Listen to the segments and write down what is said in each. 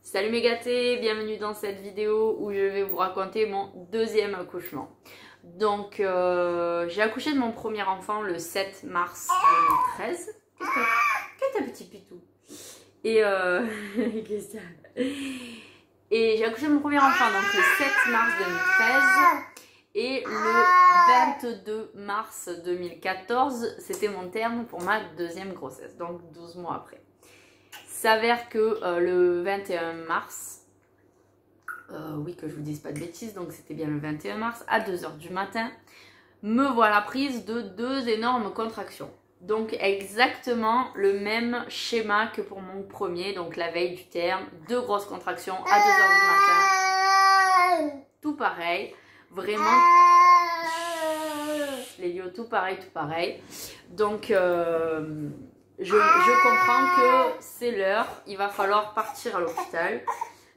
Salut mes gâtés, bienvenue dans cette vidéo où je vais vous raconter mon deuxième accouchement. Donc j'ai accouché de mon premier enfant le 7 mars 2013. Qu'est-ce que t'as petit pitou? Et qu'est-ce que t'as? Et j'ai accouché de mon premier enfant donc le 7 mars 2013 et le 22 mars 2014 c'était mon terme pour ma deuxième grossesse, donc 12 mois après. S'avère que le 21 mars, oui que je vous dise pas de bêtises, donc c'était bien le 21 mars, à 2 h du matin, me voilà prise de 2 énormes contractions. Donc exactement le même schéma que pour mon premier, donc la veille du terme, 2 grosses contractions à 2 h du matin. Tout pareil, vraiment, les lieux, tout pareil, tout pareil. Donc je comprends que c'est l'heure, il va falloir partir à l'hôpital.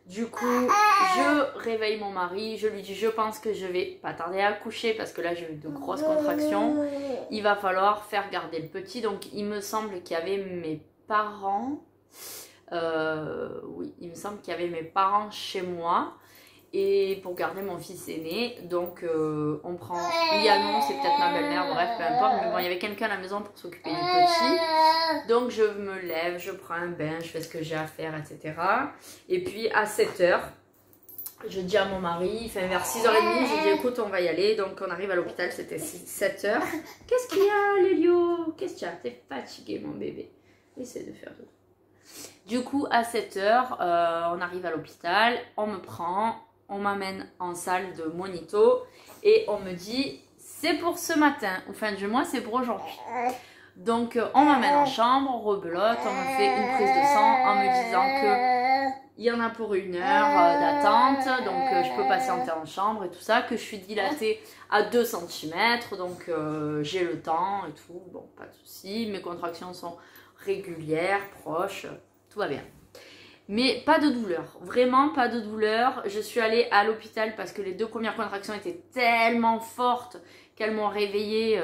Du coup, je réveille mon mari, je lui dis je pense que je vais pas tarder à accoucher parce que là j'ai eu de grosses contractions. Il va falloir faire garder le petit. Donc il me semble qu'il y avait mes parents. Oui, il me semble qu'il y avait mes parents chez moi. Et pour garder mon fils aîné, donc on prend Yannon, c'est peut-être ma belle-mère, bref, peu importe, mais bon, il y avait quelqu'un à la maison pour s'occuper du petit. Donc je me lève, je prends un bain, je fais ce que j'ai à faire, etc. Et puis à 7 h, je dis à mon mari, enfin vers 6 h 30, je dis écoute, on va y aller. Donc on arrive à l'hôpital, c'était 7 h. Qu'est-ce qu'il y a, Lélio? Qu'est-ce qu'il y a? T'es fatigué, mon bébé. Essaie de faire tout. Du coup, à 7 h, on arrive à l'hôpital, on me prend. On m'amène en salle de monito et on me dit c'est pour ce matin, ou fin du mois c'est pour aujourd'hui. Donc on m'amène en chambre, on rebelote, on me fait une prise de sang en me disant que il y en a pour 1 heure d'attente, donc je peux patienter en chambre et tout ça, que je suis dilatée à 2 cm, donc j'ai le temps et tout, bon pas de souci, mes contractions sont régulières, proches, tout va bien. Mais pas de douleur, vraiment pas de douleur. Je suis allée à l'hôpital parce que les 2 premières contractions étaient tellement fortes qu'elles m'ont réveillée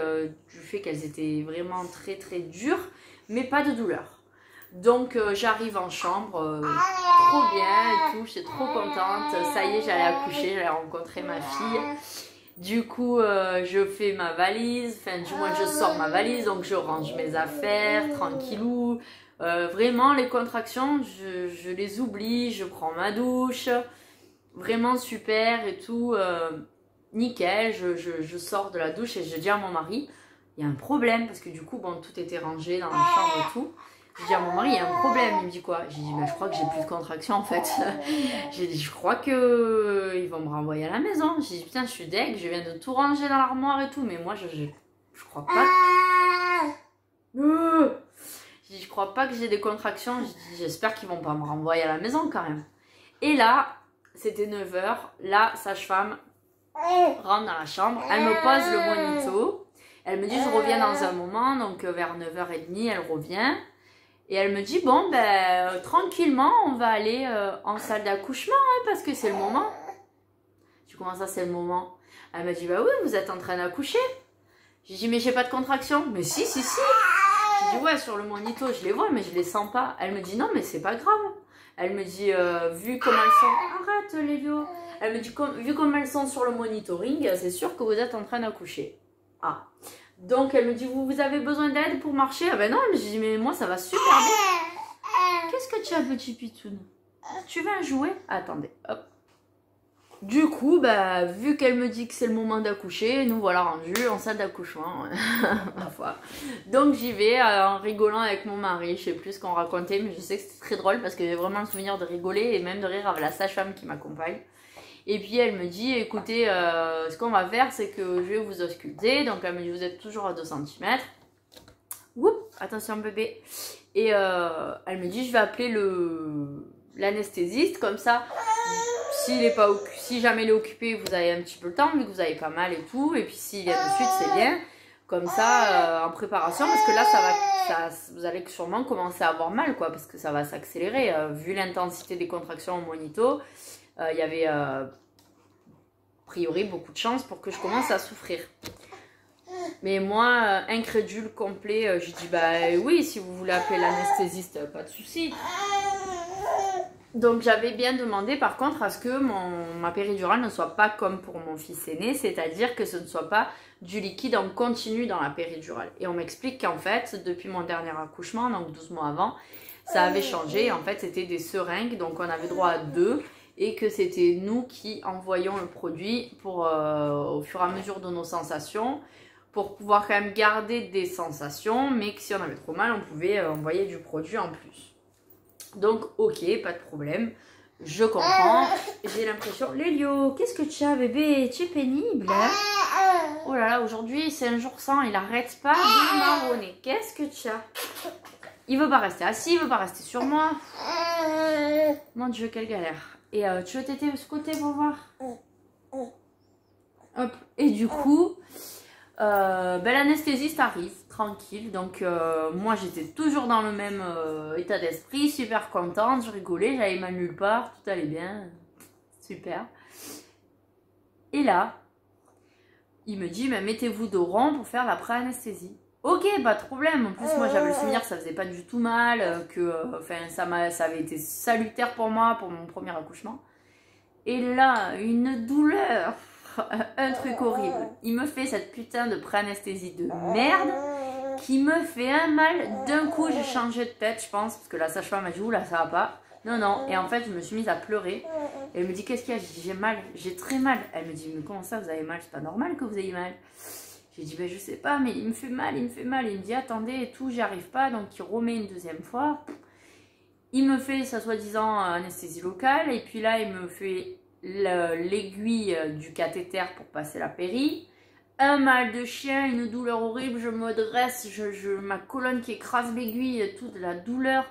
du fait qu'elles étaient vraiment très très dures, mais pas de douleur. Donc j'arrive en chambre, trop bien et tout, j'étais trop contente. Ça y est, j'allais accoucher, j'allais rencontrer ma fille. Du coup, je fais ma valise, enfin du moins je sors ma valise, donc je range mes affaires, tranquillou. Vraiment les contractions je les oublie, je prends ma douche, vraiment super et tout, nickel, je sors de la douche et je dis à mon mari il y a un problème parce que du coup bon tout était rangé dans la chambre et tout. Je dis à mon mari il y a un problème, il me dit quoi? J'ai dit bah, je crois que j'ai plus de contractions en fait. J'ai dit je crois que ils vont me renvoyer à la maison. J'ai dit putain je suis deg, je viens de tout ranger dans l'armoire et tout mais moi je crois pas. Je crois pas que j'ai des contractions, j'espère qu'ils vont pas me renvoyer à la maison quand même. Et là, c'était 9 h, la sage-femme rentre dans la chambre, elle me pose le monito, elle me dit je reviens dans un moment, donc vers 9 h 30, elle revient. Et elle me dit bon ben tranquillement on va aller en salle d'accouchement hein, parce que c'est le moment. Je dis comment ça c'est le moment? Elle me dit bah oui vous êtes en train d'accoucher. J'ai dit mais j'ai pas de contractions. Mais si. Je dis ouais sur le monito je les vois mais je les sens pas. Elle me dit non mais c'est pas grave. Elle me dit vu comme elles sont, arrête Lévio. Elle me dit vu comme elles sont sur le monitoring c'est sûr que vous êtes en train d'accoucher. Ah. Donc elle me dit vous avez besoin d'aide pour marcher? Ah ben non, je dis mais moi ça va super bien. Qu'est-ce que tu as petit pitoun? Tu veux un jouet? Attendez, hop. Du coup, bah, vu qu'elle me dit que c'est le moment d'accoucher, nous voilà rendus en salle d'accouchement. Ma foi. Donc j'y vais en rigolant avec mon mari, je sais plus ce qu'on racontait, mais je sais que c'était très drôle parce que j'ai vraiment le souvenir de rigoler et même de rire avec la sage-femme qui m'accompagne. Et puis elle me dit, écoutez, ce qu'on va faire, c'est que je vais vous ausculter. Donc elle me dit, vous êtes toujours à 2 cm. Oups, attention bébé. Et elle me dit, je vais appeler l'anesthésiste, comme ça, si jamais il est occupé, vous avez un petit peu le temps, vu que vous avez pas mal et tout. Et puis s'il vient tout de suite, c'est bien. Comme ça, en préparation, parce que là, vous allez sûrement commencer à avoir mal, quoi, parce que ça va s'accélérer. Vu l'intensité des contractions au monito, il y avait a priori beaucoup de chances pour que je commence à souffrir. Mais moi, incrédule complet, je dis bah oui, si vous voulez appeler l'anesthésiste, pas de souci. Donc j'avais bien demandé par contre à ce que ma péridurale ne soit pas comme pour mon fils aîné, c'est-à-dire que ce ne soit pas du liquide en continu dans la péridurale. Et on m'explique qu'en fait, depuis mon dernier accouchement, donc 12 mois avant, ça avait changé. En fait, c'était des seringues, donc on avait droit à 2 et que c'était nous qui envoyions le produit pour, au fur et à mesure de nos sensations, pour pouvoir quand même garder des sensations, mais que si on avait trop mal, on pouvait envoyer du produit en plus. Donc, ok, pas de problème. Je comprends. J'ai l'impression... Lélio, qu'est-ce que tu as, bébé? Tu es pénible, hein? Oh là là, aujourd'hui, c'est un jour sans. Il arrête pas de marronner. Qu'est-ce que tu as? Il veut pas rester assis, il veut pas rester sur moi. Mon Dieu, quelle galère. Et tu veux t'aider de ce côté pour voir? Hop. Et du coup... l'anesthésiste arrive, tranquille, donc moi j'étais toujours dans le même état d'esprit, super contente, je rigolais, j'avais mal nulle part, tout allait bien, super. Et là, il me dit, mais mettez-vous dos rond pour faire la pré-anesthésie. Ok, pas de problème, en plus moi j'avais le souvenir que ça faisait pas du tout mal, que ça avait été salutaire pour moi, pour mon premier accouchement. Et là, une douleur, un truc horrible. Il me fait cette putain de pré-anesthésie de merde qui me fait un mal. D'un coup, j'ai changé de tête, je pense, parce que la sage-femme m'a dit, oula, ça va pas. Non, non. Et en fait, je me suis mise à pleurer. Et elle me dit, qu'est-ce qu'il y a? J'ai dit, j'ai mal, j'ai très mal. Elle me dit, mais comment ça, vous avez mal? C'est pas normal que vous ayez mal. J'ai dit, ben je sais pas, mais il me fait mal, il me fait mal. Il me dit, attendez et tout, j'y arrive pas. Donc, il remet une deuxième fois. Il me fait sa soi-disant anesthésie locale. Et puis là, il me fait l'aiguille du cathéter pour passer la péri. Un mal de chien, une douleur horrible. Je me dresse, ma colonne qui écrase l'aiguille, toute la douleur.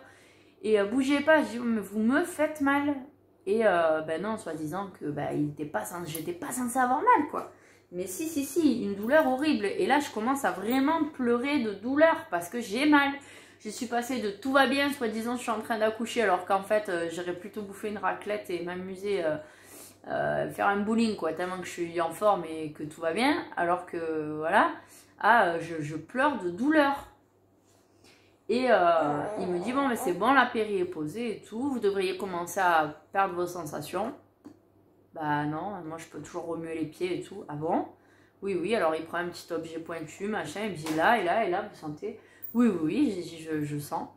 Et bougez pas. Je dis, mais vous me faites mal. Et ben non, soi-disant que j'étais pas censée avoir mal, quoi. Mais si, une douleur horrible. Et là, je commence à vraiment pleurer de douleur parce que j'ai mal. Je suis passée de tout va bien, soi-disant je suis en train d'accoucher, alors qu'en fait, j'aurais plutôt bouffé une raclette et m'amuser, faire un bowling, quoi, tellement que je suis en forme et que tout va bien. Alors que, voilà, je pleure de douleur. Et il me dit, bon, mais c'est bon, la péri est posée et tout, vous devriez commencer à perdre vos sensations. Bah non, moi je peux toujours remuer les pieds et tout. Ah bon? Oui, alors il prend un petit objet pointu, machin, il me dit là, et là, vous sentez? Oui, je sens.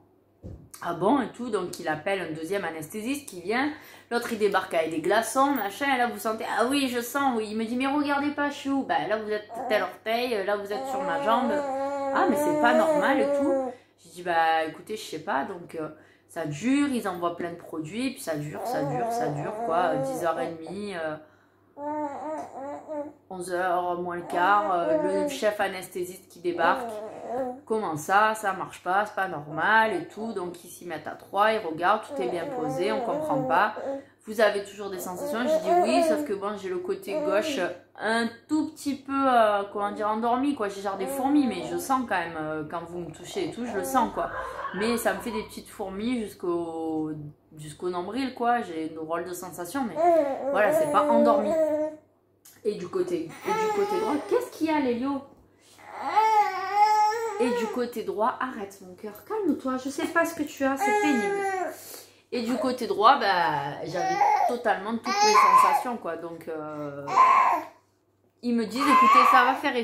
Ah bon, et tout, donc il appelle un deuxième anesthésiste qui vient. L'autre il débarque avec des glaçons, machin, et là vous sentez? Ah oui, je sens, oui. Il me dit, mais regardez pas, je suis où? Bah là vous êtes tel orteil, là vous êtes sur ma jambe. Ah mais c'est pas normal et tout. J'ai dit, bah écoutez, je sais pas, donc... ça dure, ils envoient plein de produits, puis ça dure, quoi, 10h30, 11h moins le quart, le chef anesthésiste qui débarque. Comment ça marche pas, c'est pas normal et tout. Donc ils s'y mettent à 3, ils regardent, tout est bien posé, on comprend pas. Vous avez toujours des sensations? J'ai dit oui, sauf que bon, j'ai le côté gauche un tout petit peu, comment dire, endormi, quoi. J'ai genre des fourmis, mais je sens quand même, quand vous me touchez et tout, je le sens, quoi. Mais ça me fait des petites fourmis jusqu'au nombril, quoi. J'ai une drôle de sensation, mais voilà, c'est pas endormi. Et du côté droit, qu'est-ce qu'il y a, Lélio? Et du côté droit, arrête mon cœur, calme-toi, je sais pas ce que tu as, c'est pénible. Et du côté droit, bah, j'avais totalement toutes les sensations, quoi. Donc, ils me disent, écoutez, ça va faire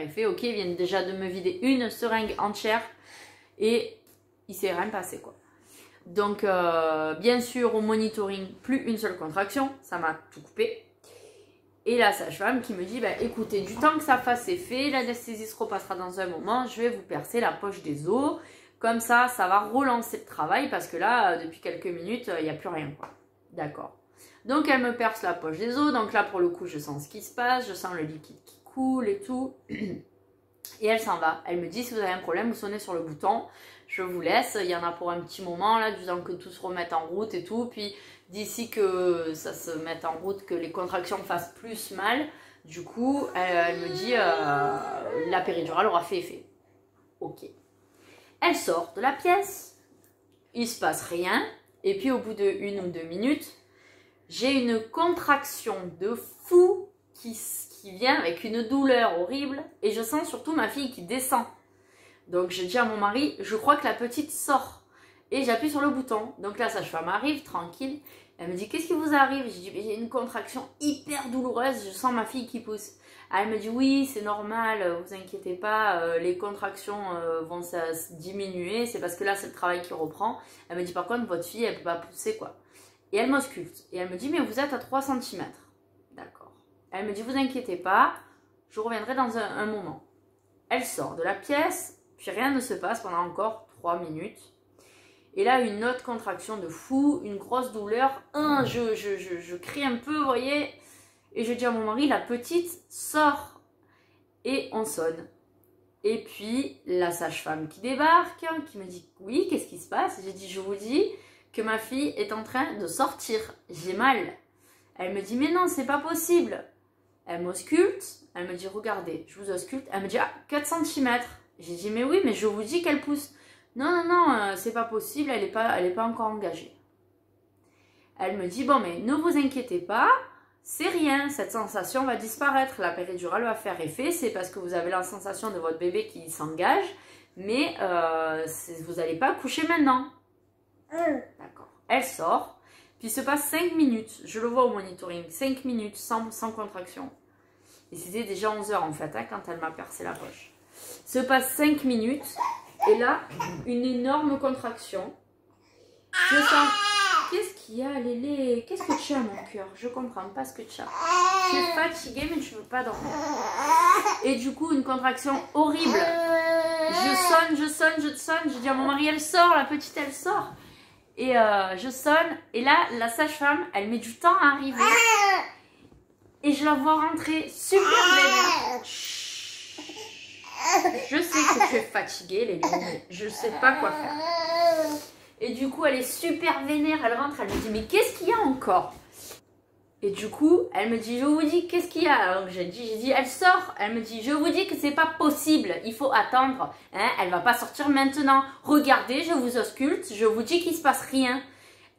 effet. Ok, ils viennent déjà de me vider une seringue entière et il s'est rien passé, quoi. Donc, bien sûr, au monitoring, plus une seule contraction, ça m'a tout coupé. Et la sage-femme qui me dit, bah, écoutez, du temps que ça fasse effet, l'anesthésie se repassera dans un moment, je vais vous percer la poche des os. Comme ça, ça va relancer le travail parce que là, depuis quelques minutes, il n'y a plus rien, quoi. D'accord. Donc, elle me perce la poche des os. Donc là, pour le coup, je sens ce qui se passe. Je sens le liquide qui coule et tout. Et elle s'en va. Elle me dit, si vous avez un problème, vous sonnez sur le bouton. Je vous laisse. Il y en a pour un petit moment, là, du temps que tout se remette en route et tout. Puis, d'ici que ça se mette en route, que les contractions fassent plus mal, du coup, elle me dit, la péridurale aura fait effet. Ok. Elle sort de la pièce, il se passe rien, et puis au bout de 1 ou 2 minutes, j'ai une contraction de fou qui vient avec une douleur horrible, et je sens surtout ma fille qui descend. Donc je dis à mon mari, je crois que la petite sort. Et j'appuie sur le bouton. Donc la sage-femme arrive, tranquille. Elle me dit, qu'est-ce qui vous arrive? Je dis, j'ai une contraction hyper douloureuse, je sens ma fille qui pousse. Elle me dit, oui, c'est normal, vous inquiétez pas, les contractions vont se diminuer, c'est parce que là, c'est le travail qui reprend. Elle me dit, par contre, votre fille, elle peut pas pousser, quoi. Et elle m'ausculte. Et elle me dit, mais vous êtes à 3 cm. D'accord. Elle me dit, vous inquiétez pas, je reviendrai dans un moment. Elle sort de la pièce, puis rien ne se passe pendant encore 3 minutes. Et là, une autre contraction de fou, une grosse douleur. Je crie un peu, vous voyez. Et je dis à mon mari, la petite sort. Et on sonne. Et puis, la sage-femme qui débarque, qui me dit, oui, qu'est-ce qui se passe? J'ai dit, je vous dis que ma fille est en train de sortir. J'ai mal. Elle me dit, mais non, c'est pas possible. Elle m'ausculte. Elle me dit, regardez, je vous ausculte. Elle me dit, ah, 4 cm. J'ai dit, mais oui, mais je vous dis qu'elle pousse. Non, non, non, c'est pas possible, elle est pas encore engagée. Elle me dit, bon, mais ne vous inquiétez pas, c'est rien, cette sensation va disparaître, la péridurale va faire effet, c'est parce que vous avez la sensation de votre bébé qui s'engage, mais vous n'allez pas coucher maintenant. D'accord. Elle sort, puis il se passe 5 minutes, je le vois au monitoring, 5 minutes sans contraction. Et c'était déjà 11 h en fait, hein, quand elle m'a percé la poche. Se passe 5 minutes. Et là, une énorme contraction. Je sens... Qu'est-ce qu'il y a, Lélé? Qu'est-ce que tu as, mon cœur? Je comprends pas ce que tu as. Tu es fatiguée, mais tu veux pas dormir. Et du coup, une contraction horrible. Je sonne. Je dis à mon mari, elle sort, la petite, elle sort. Et je sonne. Et là, la sage-femme, elle met du temps à arriver. Et je la vois rentrer super vénère. Je sais que tu es fatiguée, les lions, mais je sais pas quoi faire. Et du coup, elle est super vénère, elle rentre, elle me dit, mais qu'est-ce qu'il y a encore? Et du coup, elle me dit, je vous dis, qu'est-ce qu'il y a? Alors j'ai dit, elle sort. Elle me dit, je vous dis que c'est pas possible, il faut attendre. Hein, elle va pas sortir maintenant. Regardez, je vous ausculte, je vous dis qu'il se passe rien.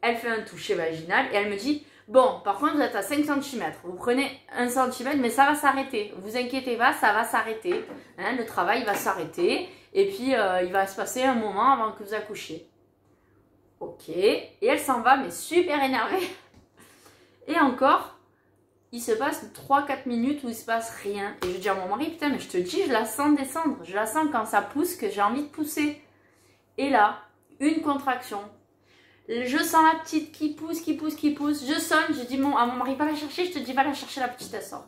Elle fait un toucher vaginal et elle me dit, bon, par contre, vous êtes à 5 cm. Vous prenez 1 cm, mais ça va s'arrêter. Vous inquiétez pas, ça va s'arrêter. Hein, le travail va s'arrêter. Et puis, il va se passer un moment avant que vous accouchiez. Ok. Et elle s'en va, mais super énervée. Et encore, il se passe 3-4 minutes où il se passe rien. Et je dis à mon mari, putain, mais je te dis, je la sens descendre. Je la sens quand ça pousse, que j'ai envie de pousser. Et là, une contraction. Je sens la petite qui pousse. Je sonne, je dis à mon mari, va la chercher. Je te dis, va la chercher, la petite, elle sort.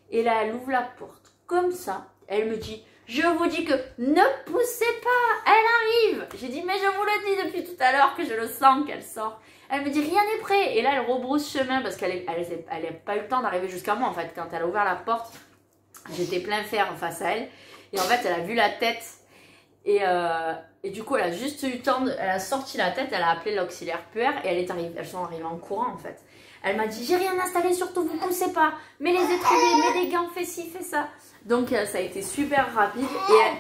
Et là, elle ouvre la porte. Comme ça, elle me dit, je vous dis que ne poussez pas, elle arrive. J'ai dit, mais je vous le dis depuis tout à l'heure que je le sens qu'elle sort. Elle me dit, rien n'est prêt. Et là, elle rebrousse chemin parce qu'elle n'a pas eu le temps d'arriver jusqu'à moi. En fait, quand elle a ouvert la porte, j'étais plein fer face à elle. Et en fait, elle a vu la tête. Et du coup, elle a juste eu le temps, elle a sorti la tête, elle a appelé l'auxiliaire puère et elles sont arrivées en courant en fait. Elle m'a dit, j'ai rien installé, surtout vous poussez pas. Mets les étriers, mets les gants, fais ci, fais ça. Donc ça a été super rapide.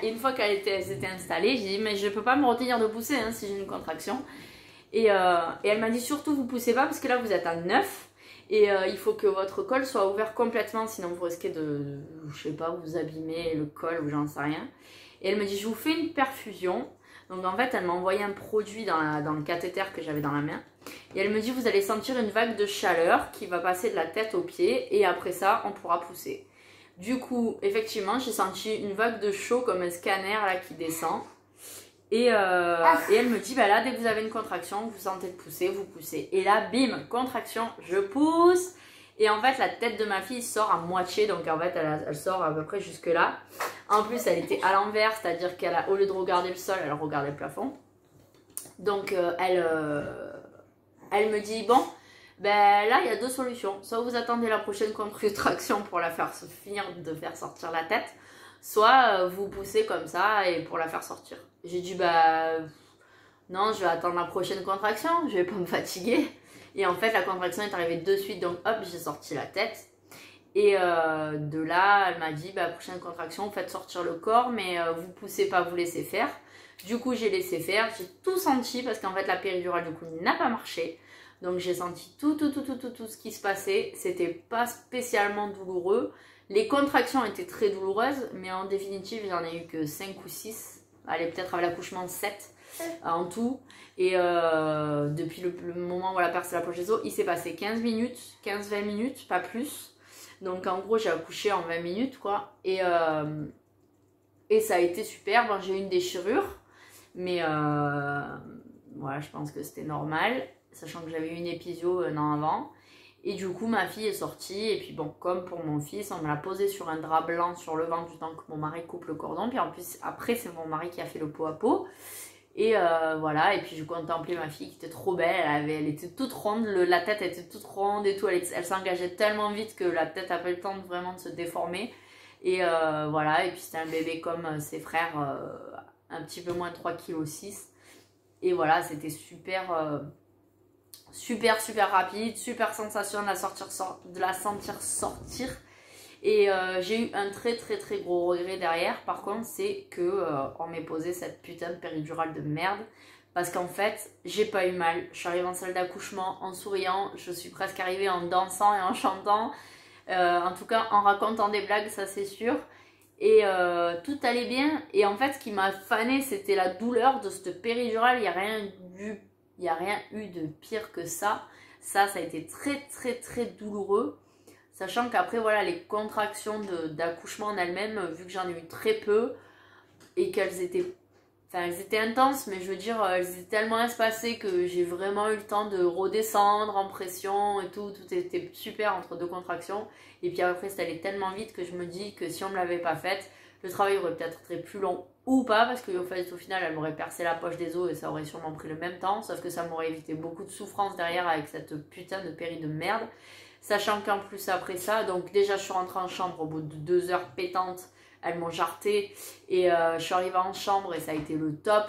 Et une fois qu'elle s'était installée, j'ai dit, mais je peux pas me retenir de pousser hein, si j'ai une contraction. Et elle m'a dit, surtout vous poussez pas parce que là vous êtes à 9. Et il faut que votre col soit ouvert complètement, sinon vous risquez de, je sais pas, vous abîmer le col ou j'en sais rien. Et elle me dit, je vous fais une perfusion. Donc en fait, elle m'a envoyé un produit dans le cathéter que j'avais dans la main. Et elle me dit, vous allez sentir une vague de chaleur qui va passer de la tête aux pieds. Et après ça, on pourra pousser. Du coup, effectivement, j'ai senti une vague de chaud comme un scanner là qui descend. Et elle me dit, bah là, dès que vous avez une contraction, vous sentez de pousser, vous poussez. Et là, bim, contraction, je pousse. Et en fait, la tête de ma fille sort à moitié. Donc en fait, elle sort à peu près jusque là. En plus, elle était à l'envers, c'est-à-dire qu'au lieu de regarder le sol, elle regardait le plafond. Donc elle me dit, bon, ben là, il y a deux solutions. Soit vous attendez la prochaine contraction pour la faire finir de faire sortir la tête. Soit vous poussez comme ça et pour la faire sortir. J'ai dit, bah non, je vais attendre la prochaine contraction. Je vais pas me fatiguer. Et en fait, la contraction est arrivée de suite. Donc hop, j'ai sorti la tête. Et de là, elle m'a dit, bah, prochaine contraction, faites sortir le corps, mais vous poussez pas, vous laissez faire. Du coup, j'ai laissé faire, j'ai tout senti, parce qu'en fait, la péridurale, du coup, n'a pas marché. Donc, j'ai senti tout ce qui se passait. C'était pas spécialement douloureux. Les contractions étaient très douloureuses, mais en définitive, j'en ai eu que 5 ou 6. Allez, peut-être avec l'accouchement 7. en tout. Et depuis le moment où elle a percé la poche des os, il s'est passé 15 minutes, 15-20 minutes, pas plus. Donc en gros, j'ai accouché en 20 minutes, quoi. Et ça a été super. Bon, j'ai eu une déchirure, mais voilà, je pense que c'était normal, sachant que j'avais eu une épisio un an avant. Et du coup, ma fille est sortie. Et puis bon, comme pour mon fils, on me l'a posé sur un drap blanc sur le ventre du temps que mon mari coupe le cordon. Puis en plus, après, c'est mon mari qui a fait le pot à pot. Et voilà, et puis je contemplais ma fille qui était trop belle, elle était toute ronde, la tête était toute ronde et tout, elle s'engageait tellement vite que la tête n'a pas eu le temps vraiment de se déformer. Et voilà, et puis c'était un bébé comme ses frères, un petit peu moins de 3,6 kg. Et voilà, c'était super, super rapide, super sensation de la sentir sortir. Et j'ai eu un très gros regret derrière, par contre, c'est que on m'ait posé cette putain de péridurale de merde. Parce qu'en fait, j'ai pas eu mal. Je suis arrivée en salle d'accouchement en souriant, je suis presque arrivée en dansant et en chantant. En tout cas, en racontant des blagues, ça c'est sûr. Et tout allait bien. Et en fait, ce qui m'a fané, c'était la douleur de cette péridurale. Il n'y a rien eu de pire que ça. Ça a été très douloureux. Sachant qu'après, voilà, les contractions d'accouchement en elles-mêmes, vu que j'en ai eu très peu, et qu'elles étaient, elles étaient intenses, mais je veux dire, elles étaient tellement espacées que j'ai vraiment eu le temps de redescendre en pression et tout. Tout était super entre deux contractions. Et puis après, ça allait tellement vite que je me dis que si on ne me l'avait pas faite, le travail aurait peut-être été plus long ou pas, parce qu'au fait, au final, elle m'aurait percé la poche des os et ça aurait sûrement pris le même temps, sauf que ça m'aurait évité beaucoup de souffrance derrière avec cette putain de péri de merde. Sachant qu'en plus après ça, donc déjà je suis rentrée en chambre au bout de 2 heures pétantes, elles m'ont jarté et je suis arrivée en chambre et ça a été le top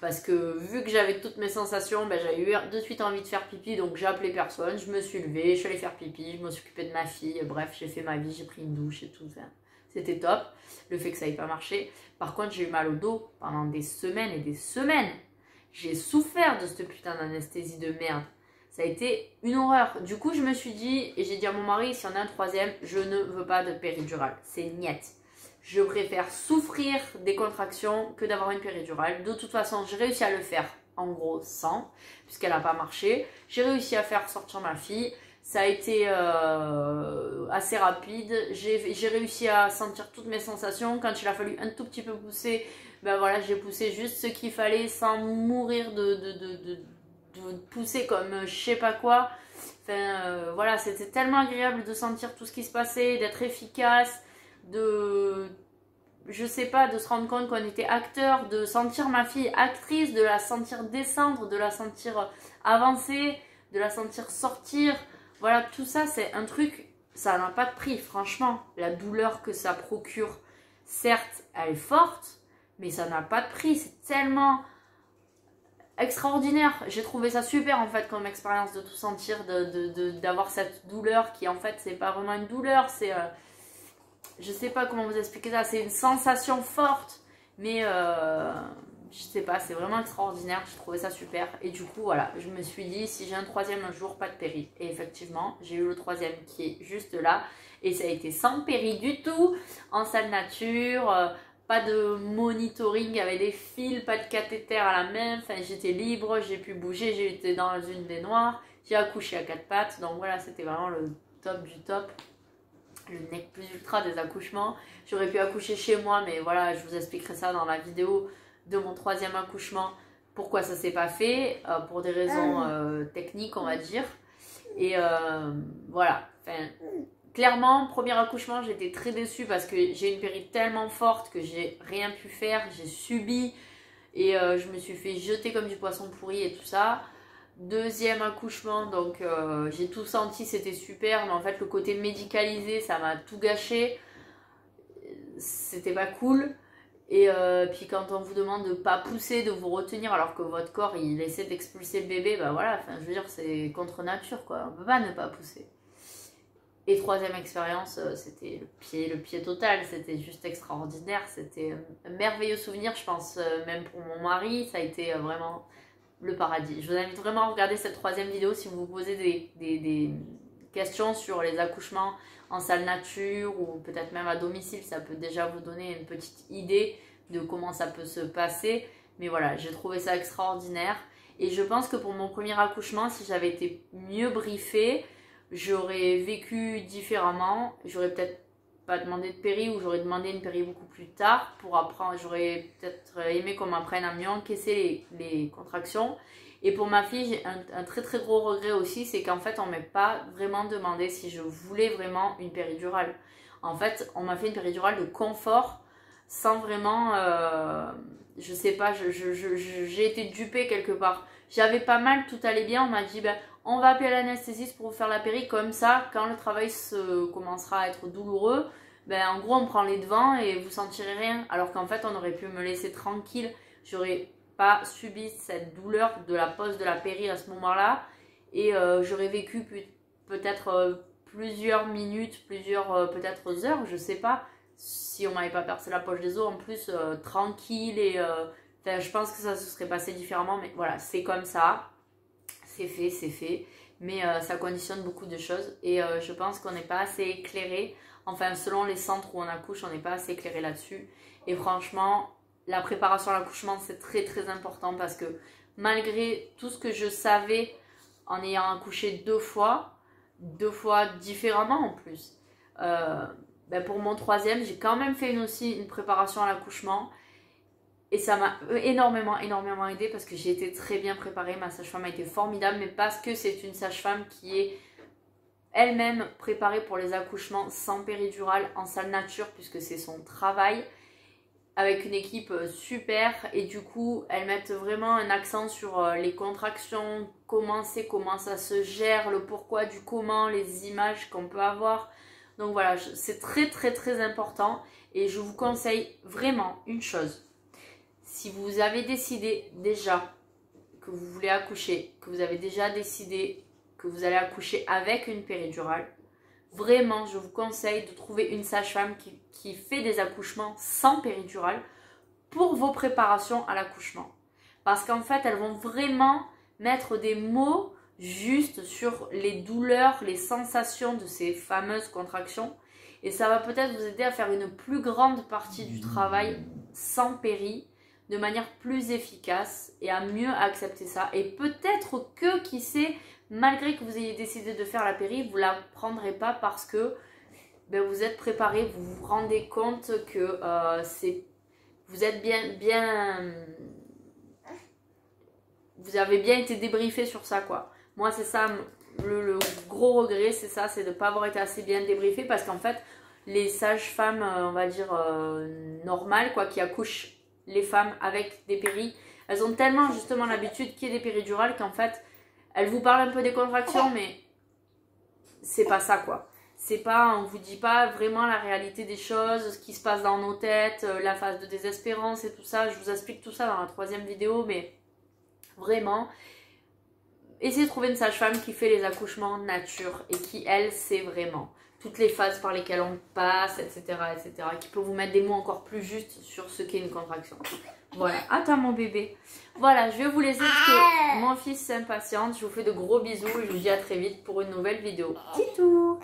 parce que vu que j'avais toutes mes sensations, ben, j'avais eu de suite envie de faire pipi, donc j'ai appelé personne, je me suis levée, je suis allée faire pipi, je me suis occupée de ma fille, bref j'ai fait ma vie, j'ai pris une douche et tout, enfin, c'était top, le fait que ça n'ait pas marché. Par contre j'ai eu mal au dos pendant des semaines et des semaines, j'ai souffert de cette putain d'anesthésie de merde. Ça a été une horreur. Du coup, je me suis dit, et j'ai dit à mon mari, s'il y en a un troisième, je ne veux pas de péridurale. C'est niet. Je préfère souffrir des contractions que d'avoir une péridurale. De toute façon, j'ai réussi à le faire, en gros, sans, puisqu'elle n'a pas marché. J'ai réussi à faire sortir ma fille. Ça a été assez rapide. J'ai réussi à sentir toutes mes sensations. Quand il a fallu un tout petit peu pousser, ben voilà, j'ai poussé juste ce qu'il fallait sans mourir de pousser comme je sais pas quoi. Enfin, voilà, c'était tellement agréable de sentir tout ce qui se passait, d'être efficace, je sais pas, de se rendre compte qu'on était acteur, de sentir ma fille actrice, de la sentir descendre, de la sentir avancer, de la sentir sortir. Voilà, tout ça, c'est un truc, ça n'a pas de prix, franchement. La douleur que ça procure, certes, elle est forte, mais ça n'a pas de prix. C'est tellement extraordinaire. J'ai trouvé ça super en fait comme expérience de tout sentir, d'avoir cette douleur qui en fait c'est pas vraiment une douleur, c'est je sais pas comment vous expliquer ça, c'est une sensation forte, mais je sais pas, c'est vraiment extraordinaire, j'ai trouvé ça super. Et du coup voilà, je me suis dit si j'ai un troisième un jour, pas de péri. Et effectivement j'ai eu le troisième qui est juste là, et ça a été sans péri du tout, en salle nature, pas de monitoring avec des fils, pas de cathéter à la main, enfin j'étais libre, j'ai pu bouger, j'ai été dans une baignoire, j'ai accouché à 4 pattes, donc voilà, c'était vraiment le top du top, le nec plus ultra des accouchements. J'aurais pu accoucher chez moi, mais voilà, je vous expliquerai ça dans la vidéo de mon troisième accouchement, pourquoi ça s'est pas fait, pour des raisons techniques on va dire, et voilà, enfin... Clairement, premier accouchement, j'étais très déçue parce que j'ai une péri tellement forte que j'ai rien pu faire, j'ai subi et je me suis fait jeter comme du poisson pourri et tout ça. Deuxième accouchement, donc j'ai tout senti, c'était super, mais en fait le côté médicalisé, ça m'a tout gâché, c'était pas cool. Et puis quand on vous demande de pas pousser, de vous retenir alors que votre corps il essaie d'expulser le bébé, bah voilà, enfin je veux dire c'est contre nature quoi, on peut pas ne pas pousser. Et troisième expérience, c'était le pied total, c'était juste extraordinaire, c'était un merveilleux souvenir, je pense, même pour mon mari, ça a été vraiment le paradis. Je vous invite vraiment à regarder cette troisième vidéo si vous vous posez des questions sur les accouchements en salle nature ou peut-être même à domicile, ça peut déjà vous donner une petite idée de comment ça peut se passer. Mais voilà, j'ai trouvé ça extraordinaire. Et je pense que pour mon premier accouchement, si j'avais été mieux briefée, j'aurais vécu différemment. J'aurais peut-être pas demandé de péri ou j'aurais demandé une péri beaucoup plus tard pour apprendre. J'aurais peut-être aimé qu'on m'apprenne à mieux encaisser les contractions. Et pour ma fille, j'ai un très très gros regret aussi, c'est qu'en fait on ne m'a pas vraiment demandé si je voulais vraiment une péridurale. En fait, on m'a fait une péridurale de confort sans vraiment, je sais pas, j'ai été dupée quelque part. J'avais pas mal, tout allait bien, on m'a dit ben, on va appeler l'anesthésiste pour vous faire la péri, comme ça quand le travail commencera à être douloureux, ben en gros on prend les devants et vous sentirez rien. Alors qu'en fait on aurait pu me laisser tranquille, j'aurais pas subi cette douleur de la pose de la péri à ce moment-là et j'aurais vécu peut-être plusieurs minutes, peut-être heures, je sais pas, si on m'avait pas percé la poche des os en plus tranquille et je pense que ça se serait passé différemment, mais voilà, c'est comme ça, c'est fait, mais ça conditionne beaucoup de choses et je pense qu'on n'est pas assez éclairé, enfin selon les centres où on accouche, on n'est pas assez éclairé là-dessus et franchement, la préparation à l'accouchement, c'est très très important parce que malgré tout ce que je savais en ayant accouché deux fois différemment en plus, ben pour mon troisième, j'ai quand même fait aussi une préparation à l'accouchement et ça m'a énormément aidé parce que j'ai été très bien préparée. Ma sage-femme a été formidable, mais parce que c'est une sage-femme qui est elle-même préparée pour les accouchements sans péridurale en salle nature puisque c'est son travail, avec une équipe super et du coup elles mettent vraiment un accent sur les contractions, comment ça se gère, le pourquoi du comment, les images qu'on peut avoir. Donc voilà, c'est très très très important et je vous conseille vraiment une chose. Si vous avez décidé déjà que vous voulez accoucher, que vous avez déjà décidé que vous allez accoucher avec une péridurale, vraiment, je vous conseille de trouver une sage-femme qui fait des accouchements sans péridurale pour vos préparations à l'accouchement. Parce qu'en fait, elles vont vraiment mettre des mots justes sur les douleurs, les sensations de ces fameuses contractions. Et ça va peut-être vous aider à faire une plus grande partie du travail sans péri, de manière plus efficace et à mieux accepter ça. Et peut-être que, qui sait, malgré que vous ayez décidé de faire la péri, vous ne la prendrez pas parce que ben, vous êtes préparé, vous vous rendez compte que vous êtes vous avez bien été débriefé sur ça quoi. Moi c'est ça, le gros regret c'est ça, c'est de ne pas avoir été assez bien débriefé parce qu'en fait les sages-femmes, on va dire normales quoi, qui accouchent les femmes avec des péris, elles ont tellement justement l'habitude qu'il y ait des péridurales qu'en fait elles vous parlent un peu des contractions mais c'est pas ça quoi. C'est pas, on vous dit pas vraiment la réalité des choses, ce qui se passe dans nos têtes, la phase de désespérance et tout ça. Je vous explique tout ça dans la troisième vidéo, mais vraiment, essayez de trouver une sage-femme qui fait les accouchements nature et qui, elle, sait vraiment toutes les phases par lesquelles on passe, etc., qui peut vous mettre des mots encore plus justes sur ce qu'est une contraction. Voilà, attends mon bébé. Voilà, je vais vous laisser parce que mon fils s'impatiente. Je vous fais de gros bisous et je vous dis à très vite pour une nouvelle vidéo. Titou.